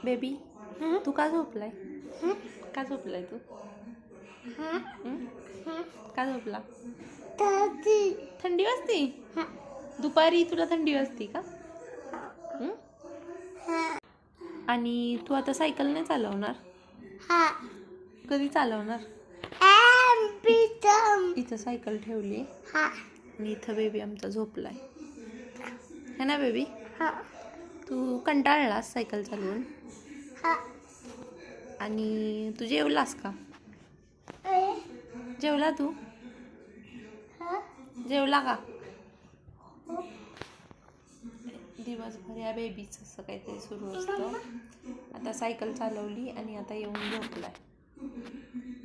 Baby तू का झोपलाय? का झोपलाय तू? का झोपला? थंडी वाजते? दुपारी तुला थंडी वाजते का? आणि तू आता सायकल नाही चालवणार? कधी चालवणार? इथं सायकल ठेवली आणि इथं बेबी आमचा झोपलाय है ना बेबी? तू कंटाळलास सायकल चालवून? आणि तू जेवलास का? जेवला तू? जेवला का? दिवसभर या बेबीचं असं काहीतरी सुरू असतं. आता सायकल चालवली आणि आता येऊन झोपलाय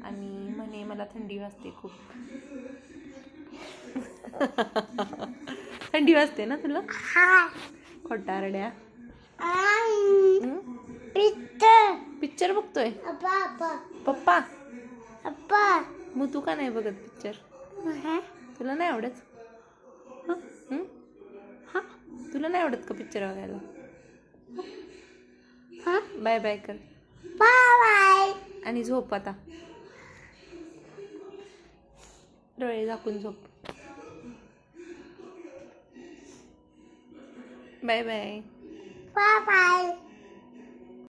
आणि म्हणे मला थंडी वाजते खूप. थंडी वाजते ना तुला? खोटारड्या. पिक्चर बघतोय पप्पा? मग तू का नाही बघत पिक्चर? तुला नाही आवडत? तुला नाही आवडत का पिक्चर बघायला? बाय बाय कर. बाय. आणि झोप आता. डोळे झाकून झोप. Bye bye. Bye bye.